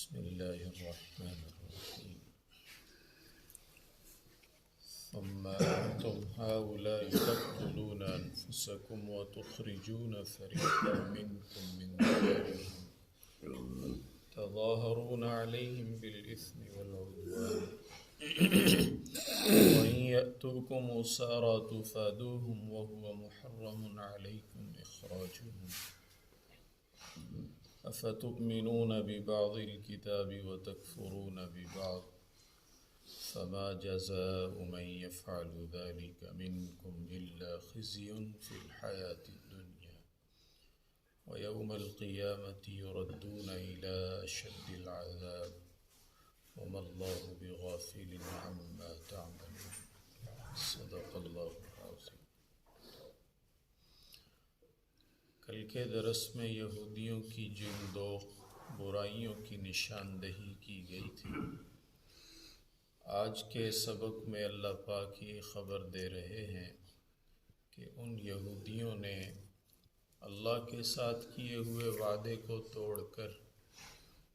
بسم الله الرحمن الرحيم. ثم أنتم هؤلاء تقتلون أنفسكم وتخرجون فريقا منكم من ديارهم تظاهرون عليهم بالإثم والعدوان وإن يأتوكم أسارى تفادوهم وهو محرم عليكم إخراجهم أفتؤمنون ببعض الكتاب وتكفرون ببعض فما جزاء من يفعل ذلك منكم إلا خزي في الحياة الدنيا ويوم القيامة يردون إلى أشد العذاب وما الله بغافل عما تعملون. صدق اللہ العظیم. کل کے درس میں یہودیوں کی جن دو برائیوں کی نشاندہی کی گئی تھی، آج کے سبق میں اللہ پاک یہ خبر دے رہے ہیں کہ ان یہودیوں نے اللہ کے ساتھ کیے ہوئے وعدے کو توڑ کر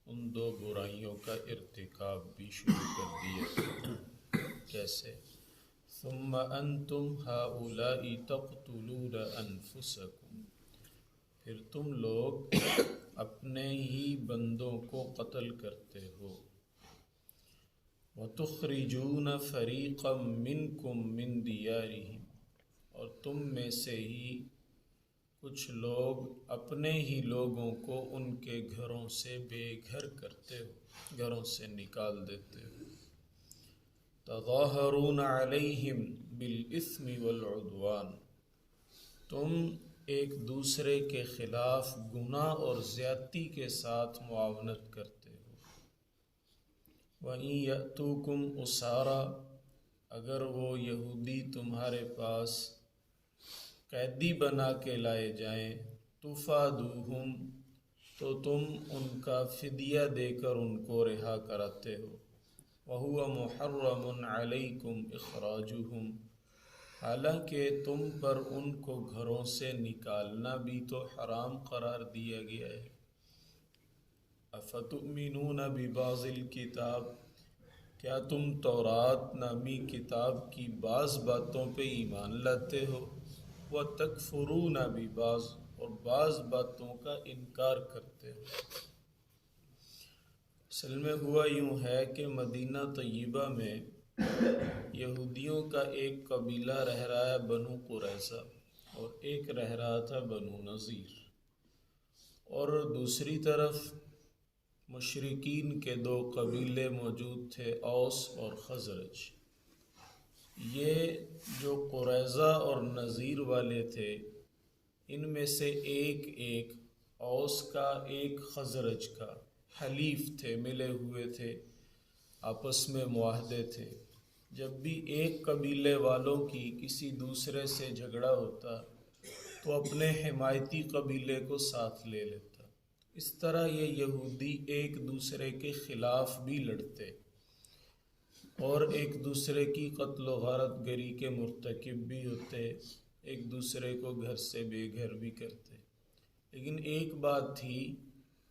ان دو برائیوں کا ارتکاب بھی شروع کر دیا. کیسے؟ ثم انتم ہؤلاء تقتلون انفسکم، پھر تم لوگ اپنے ہی بندوں کو قتل کرتے ہو. وَتُخْرِجُونَ فَرِيقًا مِّنْكُمْ مِّن دِيَارِهِمْ، اور تم میں سے ہی کچھ لوگ اپنے ہی لوگوں کو ان کے گھروں سے بے گھر کرتے ہو، گھروں سے نکال دیتے ہو. تَظَاهَرُونَ عَلَيْهِمْ بِالْإِثْمِ وَالْعُدْوَانِ، تم ایک دوسرے کے خلاف گناہ اور زیادتی کے ساتھ معاونت کرتے ہو. وَإِن يَأْتُوكُمْ أُسَارَىٰ، اگر وہ یہودی تمہارے پاس قیدی بنا کے لائے جائیں، تُفَادُوهُمْ، تو تم ان کا فدیہ دے کر ان کو رہا کراتے ہو. وَهُوَ مُحَرَّمٌ عَلَيْكُمْ إِخْرَاجُهُمْ، حالانکہ تم پر ان کو گھروں سے نکالنا بھی تو حرام قرار دیا گیا ہے. افتؤمنون ببعض الکتاب، کیا تم تورات نامی کتاب کی بعض باتوں پہ ایمان لاتے ہو. وتکفرون ببعض، اور بعض باتوں کا انکار کرتے ہو. اصل میں ہوا یوں ہے کہ مدینہ طیبہ میں یہودیوں کا ایک قبیلہ رہ رہا ہے بنو قریظہ، اور ایک رہ رہا تھا بنو نذیر، اور دوسری طرف مشرکین کے دو قبیلے موجود تھے، اوس اور خزرج. یہ جو قریظہ اور نذیر والے تھے، ان میں سے ایک اوس کا ایک خزرج کا حلیف تھے، ملے ہوئے تھے، آپس میں معاہدے تھے. جب بھی ایک قبیلے والوں کی کسی دوسرے سے جھگڑا ہوتا تو اپنے حمایتی قبیلے کو ساتھ لے لیتا. اس طرح یہ یہودی ایک دوسرے کے خلاف بھی لڑتے اور ایک دوسرے کی قتل و غارت گری کے مرتکب بھی ہوتے، ایک دوسرے کو گھر سے بے گھر بھی کرتے. لیکن ایک بات تھی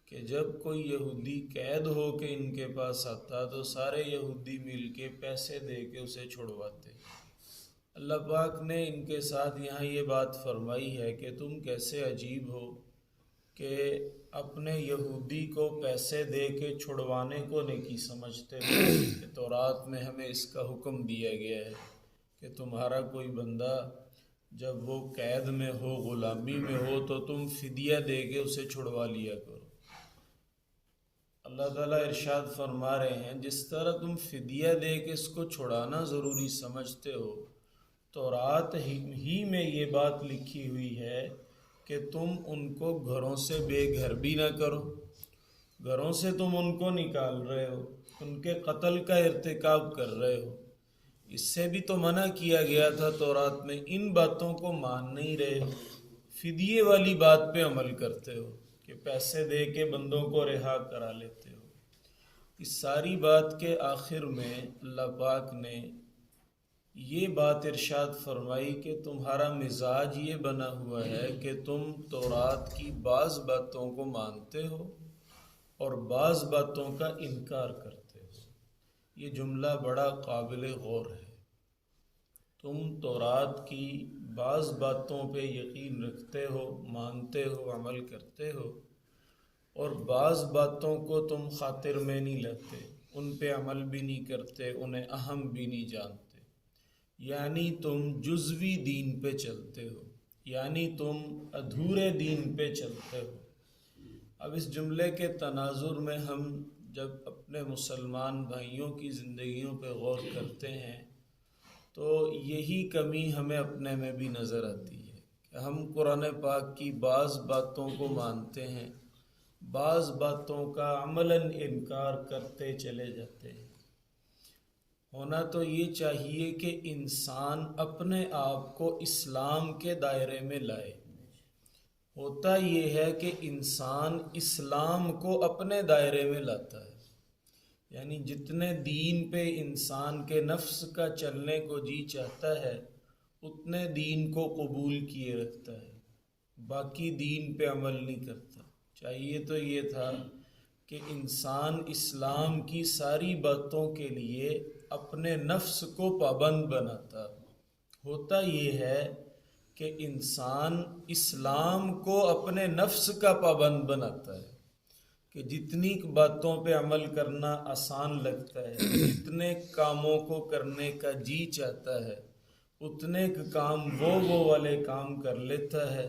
کہ جب کوئی یہودی قید ہو کے ان کے پاس آتا تو سارے یہودی مل کے پیسے دے کے اسے چھڑواتے. اللہ پاک نے ان کے ساتھ یہاں یہ بات فرمائی ہے کہ تم کیسے عجیب ہو کہ اپنے یہودی کو پیسے دے کے چھڑوانے کو نیکی سمجھتے ہو. کہ تورات میں ہمیں اس کا حکم دیا گیا ہے کہ تمہارا کوئی بندہ جب وہ قید میں ہو، غلامی میں ہو، تو تم فدیہ دے کے اسے چھڑوا لیا کرو. اللہ تعالیٰ ارشاد فرما رہے ہیں جس طرح تم فدیہ دے کے اس کو چھڑانا ضروری سمجھتے ہو، تورات ہی میں یہ بات لکھی ہوئی ہے کہ تم ان کو گھروں سے بے گھر بھی نہ کرو. گھروں سے تم ان کو نکال رہے ہو، ان کے قتل کا ارتکاب کر رہے ہو. اس سے بھی تو منع کیا گیا تھا تورات میں. ان باتوں کو مان نہیں رہے ہو، فدیے والی بات پہ عمل کرتے ہو کہ پیسے دے کے بندوں کو رہا کرا لیتے ہو. اس ساری بات کے آخر میں اللہ پاک نے یہ بات ارشاد فرمائی کہ تمہارا مزاج یہ بنا ہوا ہے کہ تم تورات کی بعض باتوں کو مانتے ہو اور بعض باتوں کا انکار کرتے ہو۔ یہ جملہ بڑا قابل غور ہے۔ تم تورات کی بعض باتوں پہ یقین رکھتے ہو، مانتے ہو، عمل کرتے ہو، اور بعض باتوں کو تم خاطر میں نہیں لاتے، ان پہ عمل بھی نہیں کرتے، انہیں اہم بھی نہیں جانتے، یعنی تم جزوی دین پہ چلتے ہو، یعنی تم ادھورے دین پہ چلتے ہو۔ اب اس جملے کے تناظر میں ہم جب اپنے مسلمان بھائیوں کی زندگیوں پہ غور کرتے ہیں تو یہی کمی ہمیں اپنے میں بھی نظر آتی ہے کہ ہم قرآن پاک کی بعض باتوں کو مانتے ہیں، بعض باتوں کا عملاً انکار کرتے چلے جاتے ہیں۔ ہونا تو یہ چاہیے کہ انسان اپنے آپ کو اسلام کے دائرے میں لائے۔ ہوتا یہ ہے کہ انسان اسلام کو اپنے دائرے میں لاتا ہے، یعنی جتنے دین پہ انسان کے نفس کا چلنے کو جی چاہتا ہے اتنے دین کو قبول کیے رکھتا ہے، باقی دین پہ عمل نہیں کرتا۔ چاہیے تو یہ تھا کہ انسان اسلام کی ساری باتوں کے لیے اپنے نفس کو پابند بناتا۔ ہوتا یہ ہے کہ انسان اسلام کو اپنے نفس کا پابند بناتا ہے کہ جتنی باتوں پہ عمل کرنا آسان لگتا ہے، جتنے کاموں کو کرنے کا جی چاہتا ہے اتنے کام وہ والے کام کر لیتا ہے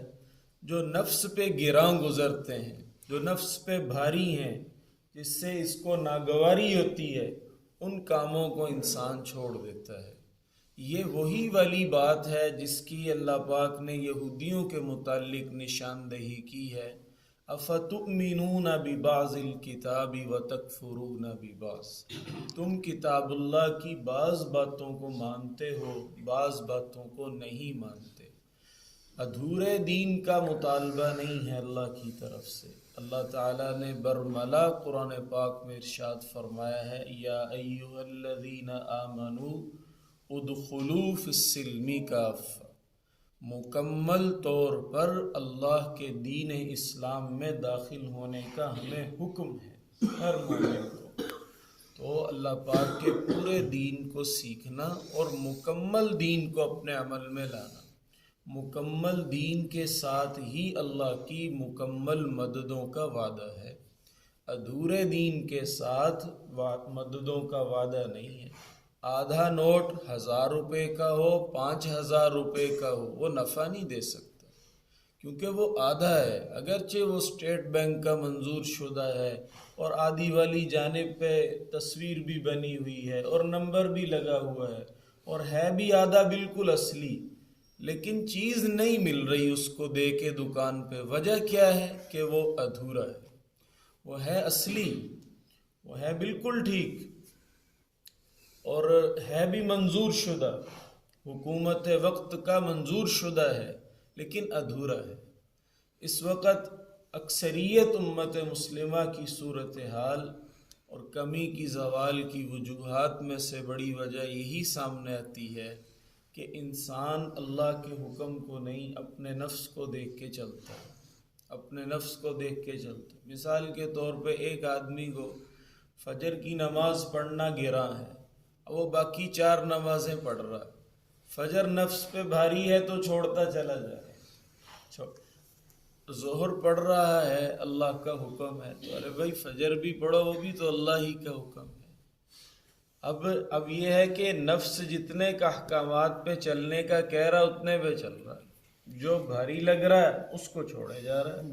جو نفس پہ گراں گزرتے ہیں، جو نفس پہ بھاری ہیں، جس سے اس کو ناگواری ہوتی ہے، ان کاموں کو انسان چھوڑ دیتا ہے۔ یہ وہی والی بات ہے جس کی اللہ پاک نے یہودیوں کے متعلق نشاندہی کی ہے، افتؤمنون ببعض الکتاب وتکفرون ببعض۔ تم کتاب اللہ کی بعض باتوں کو مانتے ہو، بعض باتوں کو نہیں مانتے۔ ادھورے دین کا مطالبہ نہیں ہے اللہ کی طرف سے۔ اللہ تعالیٰ نے برملا قرآن پاک میں ارشاد فرمایا ہے، یا ایھا الذین آمنوا ادخلوا فی السلم کافہ، مکمل طور پر اللہ کے دین اسلام میں داخل ہونے کا ہمیں حکم ہے ہر مومن کو۔ تو اللہ پاک کے پورے دین کو سیکھنا اور مکمل دین کو اپنے عمل میں لانا، مکمل دین کے ساتھ ہی اللہ کی مکمل مددوں کا وعدہ ہے۔ ادھورے دین کے ساتھ مددوں کا وعدہ نہیں ہے۔ آدھا نوٹ 1000 روپے کا ہو، 5000 روپے کا ہو، وہ نفع نہیں دے سکتا، کیونکہ وہ آدھا ہے، اگرچہ وہ اسٹیٹ بینک کا منظور شدہ ہے اور آدھی والی جانب پہ تصویر بھی بنی ہوئی ہے اور نمبر بھی لگا ہوا ہے اور ہے بھی آدھا بالکل اصلی، لیکن چیز نہیں مل رہی اس کو دے کے دکان پہ۔ وجہ کیا ہے کہ وہ ادھورا ہے، وہ ہے اصلی، وہ ہے بالکل ٹھیک اور ہے بھی منظور شدہ، حکومت وقت کا منظور شدہ ہے، لیکن ادھورا ہے۔ اس وقت اکثریت امت مسلمہ کی صورتحال اور کمی کی زوال کی وجوہات میں سے بڑی وجہ یہی سامنے آتی ہے کہ انسان اللہ کے حکم کو نہیں، اپنے نفس کو دیکھ کے چلتا ہے، اپنے نفس کو دیکھ کے چلتا ہے۔ مثال کے طور پہ ایک آدمی کو فجر کی نماز پڑھنا گراں ہے، وہ باقی 4 نمازیں پڑھ رہا ہے، فجر نفس پہ بھاری ہے تو چھوڑتا چلا جا رہا ہے۔ ظہر پڑھ رہا ہے، اللہ کا حکم ہے تو ارے بھائی فجر بھی پڑھو، وہ بھی تو اللہ ہی کا حکم ہے۔ اب یہ ہے کہ نفس جتنے کا احکامات پہ چلنے کا کہہ رہا اتنے پہ چل رہا ہے، جو بھاری لگ رہا ہے اس کو چھوڑے جا رہا ہے۔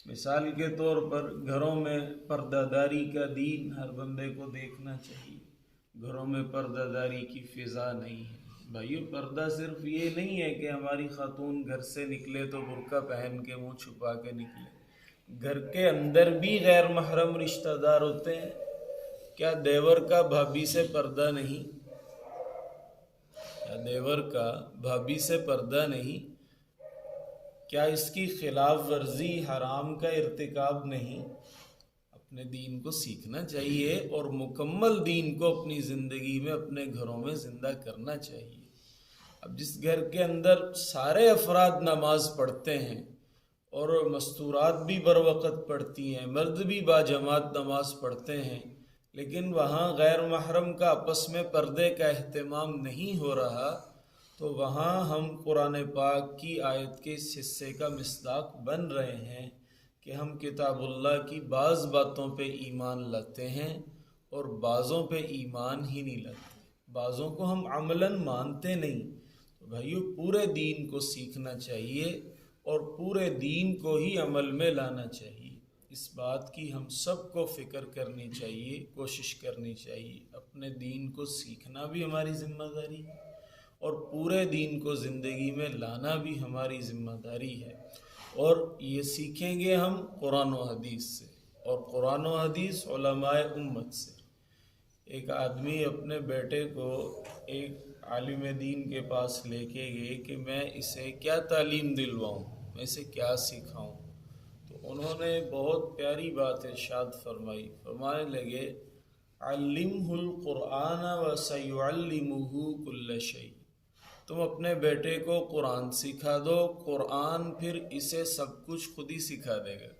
مثال کے طور پر گھروں میں پردہ داری کا دین ہر بندے کو دیکھنا چاہیے، گھروں میں پردہ داری کی فضا نہیں ہے۔ بھائیو، پردہ صرف یہ نہیں ہے کہ ہماری خاتون گھر سے نکلے تو برقع پہن کے منہ چھپا کے نکلے، گھر کے اندر بھی غیر محرم رشتہ دار ہوتے ہیں۔ کیا دیور کا بھابھی سے پردہ نہیں؟ کیا دیور کا بھابھی سے پردہ نہیں؟ کیا اس کی خلاف ورزی حرام کا ارتکاب نہیں؟ اپنے دین کو سیکھنا چاہیے اور مکمل دین کو اپنی زندگی میں اپنے گھروں میں زندہ کرنا چاہیے۔ اب جس گھر کے اندر سارے افراد نماز پڑھتے ہیں اور مستورات بھی بر وقت پڑھتی ہیں، مرد بھی باجماعت نماز پڑھتے ہیں، لیکن وہاں غیر محرم کا آپس میں پردے کا اہتمام نہیں ہو رہا، تو وہاں ہم قرآن پاک کی آیت کے اس حصے کا مصداق بن رہے ہیں کہ ہم کتاب اللہ کی بعض باتوں پہ ایمان لاتے ہیں اور بعضوں پہ ایمان ہی نہیں لاتے، بعضوں کو ہم عملاً مانتے نہیں۔ تو بھائیو، پورے دین کو سیکھنا چاہیے اور پورے دین کو ہی عمل میں لانا چاہیے۔ اس بات کی ہم سب کو فکر کرنی چاہیے، کوشش کرنی چاہیے۔ اپنے دین کو سیکھنا بھی ہماری ذمہ داری ہے اور پورے دین کو زندگی میں لانا بھی ہماری ذمہ داری ہے، اور یہ سیکھیں گے ہم قرآن و حدیث سے، اور قرآن و حدیث علماء امت سے۔ ایک آدمی اپنے بیٹے کو ایک عالم دین کے پاس لے کے گئے کہ میں اسے کیا تعلیم دلواؤں، میں اسے کیا سکھاؤں، تو انہوں نے بہت پیاری بات ارشاد فرمائی، فرمانے لگے علمہ القرآن وسیعلمہ کل شیء، تم اپنے بیٹے کو قرآن سکھا دو، قرآن پھر اسے سب کچھ خود ہی سکھا دے گا۔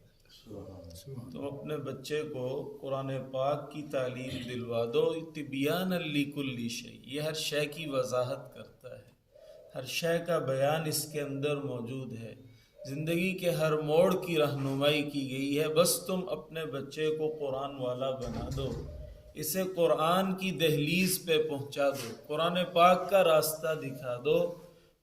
تم اپنے بچے کو قرآن پاک کی تعلیم دلوا دو، تبیان لکل شیء، یہ ہر شے کی وضاحت کرتا ہے، ہر شے کا بیان اس کے اندر موجود ہے، زندگی کے ہر موڑ کی رہنمائی کی گئی ہے۔ بس تم اپنے بچے کو قرآن والا بنا دو، اسے قرآن کی دہلیز پہ پہنچا دو، قرآن پاک کا راستہ دکھا دو،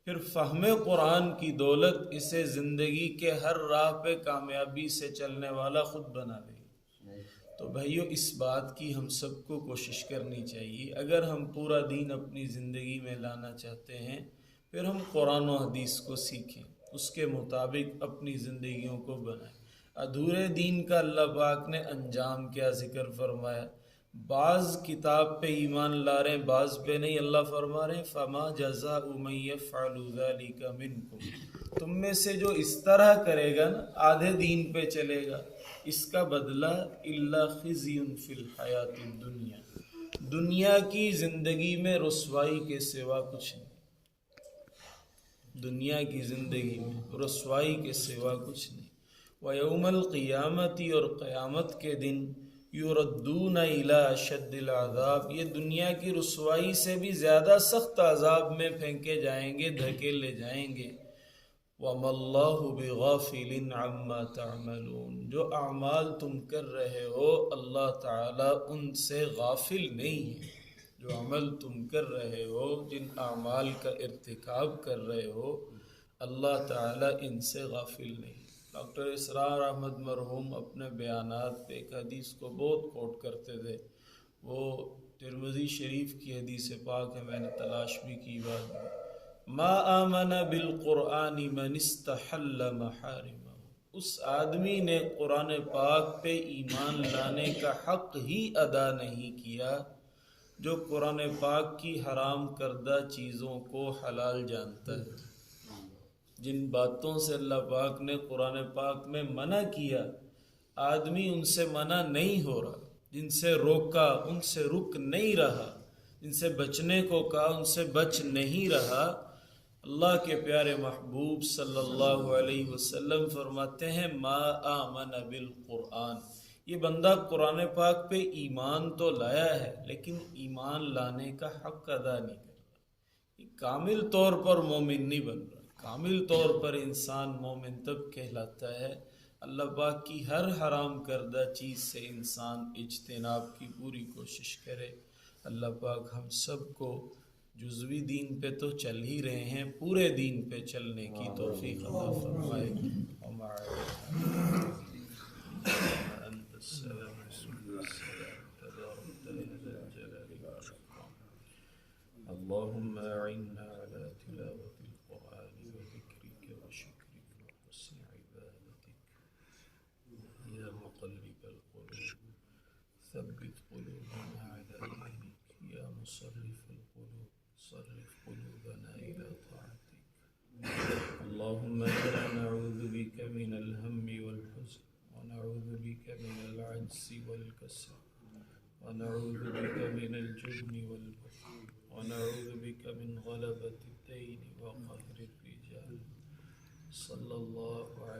پھر فہم قرآن کی دولت اسے زندگی کے ہر راہ پہ کامیابی سے چلنے والا خود بنا دے گی۔ تو بھائیو، اس بات کی ہم سب کو کوشش کرنی چاہیے، اگر ہم پورا دین اپنی زندگی میں لانا چاہتے ہیں، پھر ہم قرآن و حدیث کو سیکھیں، اس کے مطابق اپنی زندگیوں کو بنائیں۔ ادھورے دین کا اللہ پاک نے انجام کیا ذکر فرمایا، بعض کتاب پہ ایمان لا رہے ہیں، بعض پہ نہیں۔ اللہ فرما رہے ہیں فَمَا جَزَاءُ مَن يَفْعَلُ ذَلِكَ مِنْكُمْ، تم میں سے جو اس طرح کرے گا نا، آدھے دین پہ چلے گا، اس کا بدلہ إِلَّا خِزْيٌ فِي الْحَيَاةِ الدُّنْيَا، دنیا کی زندگی میں رسوائی کے سوا کچھ نہیں، دنیا کی زندگی میں رسوائی کے سوا کچھ نہیں۔ وَيَوْمَ الْقِيَامَةِ، اور قیامت کے دن، یردون الی اشد العذاب، یہ دنیا کی رسوائی سے بھی زیادہ سخت عذاب میں پھینکے جائیں گے، دھکیلے جائیں گے۔ وَمَا اللَّهُ بِغَافِلٍ عَمَّا تَعْمَلُونَ، جو اعمال تم کر رہے ہو اللہ تعالیٰ ان سے غافل نہیں ہے، جو عمل تم کر رہے ہو، جن اعمال کا ارتکاب کر رہے ہو، اللہ تعالیٰ ان سے غافل نہیں۔ ڈاکٹر اسرار احمد مرحوم اپنے بیانات پہ ایک حدیث کو بہت کوٹ کرتے تھے، وہ ترمذی شریف کی حدیث پاک ہے، میں نے تلاش بھی کی بعد میں، ما آمن بالقرآن من استحل محارمہ، اس آدمی نے قرآن پاک پہ ایمان لانے کا حق ہی ادا نہیں کیا جو قرآن پاک کی حرام کردہ چیزوں کو حلال جانتا ہے۔ جن باتوں سے اللہ پاک نے قرآن پاک میں منع کیا، آدمی ان سے منع نہیں ہو رہا، جن سے روکا ان سے رک نہیں رہا، جن سے بچنے کو کہا ان سے بچ نہیں رہا۔ اللہ کے پیارے محبوب صلی اللہ علیہ وسلم فرماتے ہیں ما آمن بالقرآن، یہ بندہ قرآن پاک پہ ایمان تو لایا ہے لیکن ایمان لانے کا حق ادا نہیں کر رہا، یہ کامل طور پر مومن نہیں بن رہا۔ کامل طور پر انسان مومن تب کہلاتا ہے اللہ پاک کی ہر حرام کردہ چیز سے انسان اجتناب کی پوری کوشش کرے۔ اللہ پاک ہم سب کو جزوی دین پہ تو چل ہی رہے ہیں، پورے دین پہ چلنے کی توفیق عطا فرمائے۔ انت السلام تبارک یا ذا الجلال والاکرام۔ اللهم اعنا على تلاوة القرآن وذكرك وشكرك وحسن عبادتك يا مقلب القلوب ثبت قلوبنا على دينك يا مصرف القلوب صرف قلوبنا إلى طاعتك۔ اللهم إنا نعوذ بك من الهم والحزن ونعوذ بك من العجز والكسل ونعوذ بك من الجبن والبخل ونعوذ بك من غلبة الدين وقهر الرجال۔ صلی اللہ علیہ